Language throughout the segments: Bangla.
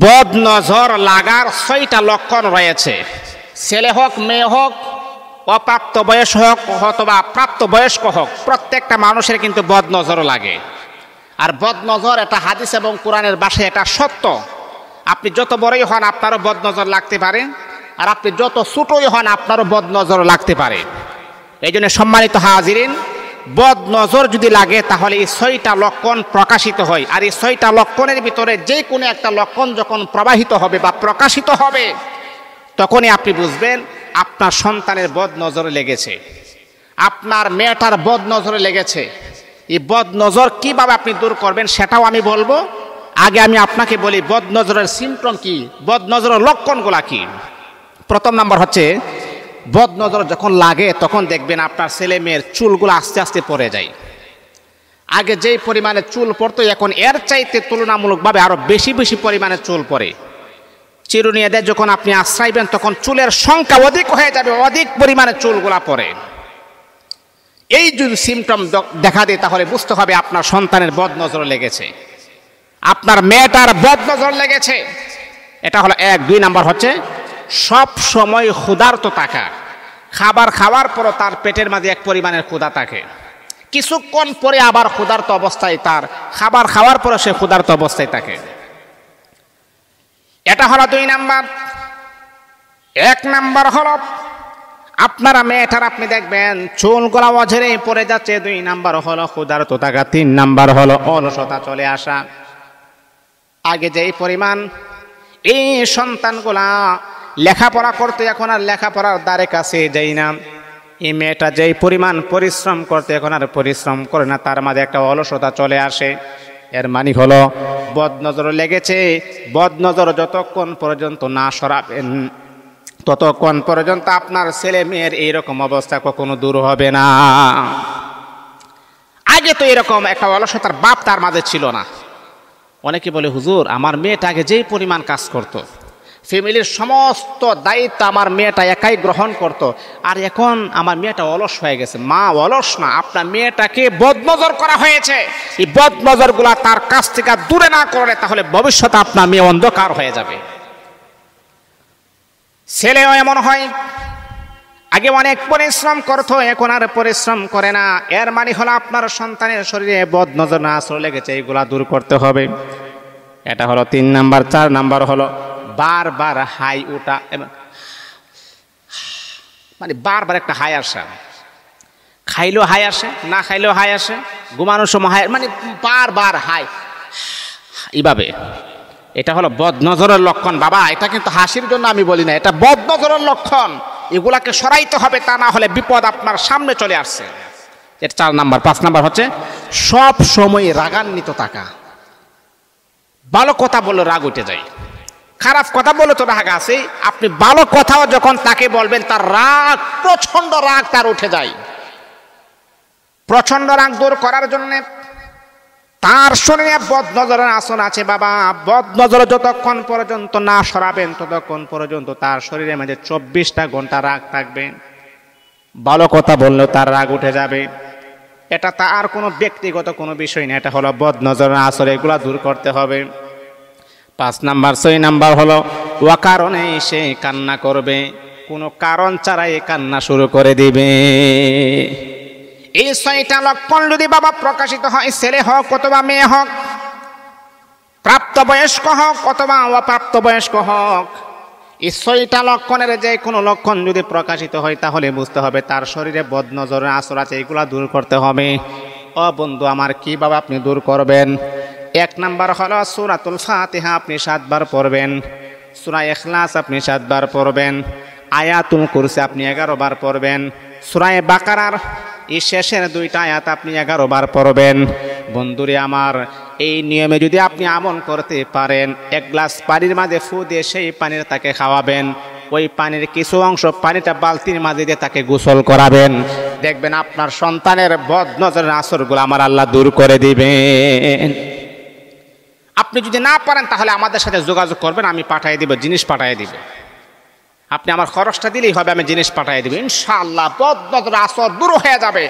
বদ নজর লাগার 6টা লক্ষণ রয়েছে। ছেলে হোক মেয়ে হোক, অপ্রাপ্ত বয়স হোক অথবা প্রাপ্তবয়স্ক হোক, প্রত্যেকটা মানুষের কিন্তু বদ নজর লাগে। আর বদ নজর এটা হাদিস এবং কোরআনের ভাষায় এটা সত্য। আপনি যত বড়ই হন আপনারও বদ নজর লাগতে পারে, আর আপনি যত ছোটই হন আপনারও বদ নজর লাগতে পারে। এই জন্য সম্মানিত হাজিরিন, বদ নজর যদি লাগে তাহলে এই 6টা লক্ষণ প্রকাশিত হয়। আর এই 6টা লক্ষণের ভিতরে যে কোনো একটা লক্ষণ যখন প্রবাহিত হবে বা প্রকাশিত হবে, তখনই আপনি বুঝবেন আপনার সন্তানের বদ নজরে লেগেছে, আপনার মেয়েটার বদ নজরে লেগেছে। এই বদ নজর কীভাবে আপনি দূর করবেন সেটাও আমি বলবো। আগে আমি আপনাকে বলি বদ নজরের সিমটম কি, বদ নজরের লক্ষণগুলা কি। প্রথম নাম্বার হচ্ছে, বদ নজর যখন লাগে তখন দেখবেন আপনার ছেলে মেয়ের চুলগুলো আস্তে আস্তে পড়ে যায়। আগে যেই পরিমাণে চুল পড়তো এখন এর চাইতে তুলনামূলকভাবে আরো বেশি বেশি পরিমাণে চুল পড়ে। চিরুনিয়ে দেয় যখন আপনি আশ্রাইবেন তখন চুলের সংখ্যা অধিক হয়ে যাবে, অধিক পরিমাণে চুলগুলা পড়ে। এই যদি সিমটম দেখা দেয় তাহলে বুঝতে হবে আপনার সন্তানের বদ নজর লেগেছে, আপনার মেয়েটার বদ নজর লেগেছে। এটা হলো 1। 2 নাম্বার হচ্ছে সব সময় ক্ষুধার্ত থাকা। খাবার খাওয়ার পরও তার পেটের মাঝে এক পরিমাণের ক্ষুধা থাকে, কিছুক্ষণ পরে আবার ক্ষুধার্ত অবস্থায়, তার খাবার খাওয়ার পরে সে ক্ষুধার্ত অবস্থায় থাকে। এটা হলো 2 নাম্বার। 1 নাম্বার হলো আপনারা মেয়েটার আপনি দেখবেন চুলগুলা অঝরে পড়ে যাচ্ছে। 2 নাম্বার হলো ক্ষুধার্ত থাকা। 3 নাম্বার হলো অলসতা চলে আসা। আগে যেই পরিমাণ এই সন্তানগুলা লেখাপড়া করতে এখন আর লেখাপড়ার দ্বারে কাছে যাই না, এই মেয়েটা যেই পরিমাণ পরিশ্রম করতে এখন আর পরিশ্রম করে না, তার মাঝে একটা অলসতা চলে আসে। এর মানে হলো বদ নজর লেগেছে। বদ নজর যতক্ষণ পর্যন্ত না সরাবেন ততক্ষণ পর্যন্ত আপনার ছেলে মেয়ের এইরকম অবস্থা কখনো দূর হবে না। আগে তো এরকম একটা অলসতার বাপ তার মাঝে ছিল না। অনেকে বলে, হুজুর আমার মেয়েটা আগে যেই পরিমাণ কাজ করত, ফ্যামিলির সমস্ত দায়িত্ব আমার মেয়েটা একাই গ্রহণ করত, আর এখন আমার মেয়েটা অলস হয়ে গেছে। মা অলস না, আপনার মেয়েটাকে বদনজর করা হয়েছে। এই বদনজরগুলা তার কাছ থেকে দূরে না করলে তাহলে ভবিষ্যতে আপনার মেয়ে অন্ধকার হয়ে যাবে। ছেলেও এমন হয়, আগে অনেক পরিশ্রম করতো এখন আর পরিশ্রম করে না। এর মানে হলো আপনার সন্তানের শরীরে বদনজর না আসর লেগেছে, এইগুলা দূর করতে হবে। এটা হলো 3 নাম্বার। 4 নাম্বার হলো বারবার হাই ওঠা, মানে বারবার একটা হাই আসা। খাইলেও হাই আসে, না খাইলেও হাই আসে, ঘুমানোর সময় হাই, মানে বারবার হাই এইভাবে। এটা হলো বদনজরের লক্ষণ। বাবা, এটা কিন্তু হাসির জন্য আমি বলি না, এটা বদনজরের লক্ষণ। এগুলাকে সরাইতে হবে, তা না হলে বিপদ আপনার সামনে চলে আসছে। এটা 4 নাম্বার। 5 নাম্বার হচ্ছে সব সময় রাগান্বিত থাকা। ভালো কথা বললে রাগ উঠে যায়, খারাপ কথা বলে তো রাগ আছে, আপনি ভালো কথাও যখন তাকে বলবেন তার রাগ, প্রচন্ড রাগ তার উঠে যায়। প্রচন্ড রাগ দূর করার জন্য তার শরীরে বদনজরের আসন আছে। বাবা, বদনজর যতক্ষণ পর্যন্ত না সরাবেন ততক্ষণ পর্যন্ত তার শরীরের মাঝে 24টা ঘন্টা রাগ থাকবে। ভালো কথা বললেও তার রাগ উঠে যাবে। এটা তার কোনো ব্যক্তিগত কোনো বিষয় না, এটা হলো বদনজরের আসর। এগুলা দূর করতে হবে। 5 নাম্বার। 6 নাম্বার হলো অকারণে সে কান্না করবে, কোনো কারণ ছাড়াই কান্না শুরু করে দিবে। এই 6টা লক্ষণ যদি বাবা প্রকাশিত হয়, ছেলে হোক অথবা মেয়ে হোক, প্রাপ্তবয়স্ক হোক অথবা অপ্রাপ্তবয়স্ক হোক, এই 6টা লক্ষণের যে কোনো লক্ষণ যদি প্রকাশিত হয় তাহলে বুঝতে হবে তার শরীরে বদনজরের আসর আছে। এগুলা দূর করতে হবে। ও বন্ধু আমার, কিভাবে আপনি দূর করবেন? 1 নাম্বার হলো সূরাতুল ফাতিহা আপনি 7 বার পড়বেন, সূরা ইখলাস আপনি 7 বার পড়বেন, আয়াতুল কুরসি আপনি 11 বার পড়বেন, সূরা বাকারার এই শেষের 2টা আয়াত আপনি 11 বার পড়বেন। বন্ধুরে আমার, এই নিয়মে যদি আপনি আমল করতে পারেন, 1 গ্লাস পানির মাঝে ফু দিয়ে সেই পানির তাকে খাওয়াবেন, ওই পানির কিছু অংশ পানিটা বালতির মাঝে দিয়ে তাকে গোসল করাবেন, দেখবেন আপনার সন্তানের বদনজরের আসরগুলো আমার আল্লাহ দূর করে দিবেন। আপনি যদি না পারেন তাহলে আমাদের সাথে যোগাযোগ করবেন, আমি পাঠিয়ে দিব, জিনিস পাঠিয়ে দিব। আপনি আমার খরচটা দিলেই হবে, আমি জিনিস পাঠিয়ে দিব। ইনশাআল্লাহ বদনজরের আসর দূর হয়ে যাবে।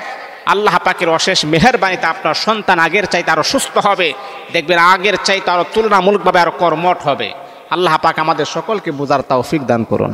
আল্লাহ পাকের অশেষ মেহেরবানিতে আপনার সন্তান আগের চাইতে আরো সুস্থ হবে। দেখবেন আগের চাইতে আরো তুলনামূলকভাবে আরো কর্মঠ হবে। আল্লাহ পাক আমাদের সকলকে বুঝার তৌফিক দান করুন।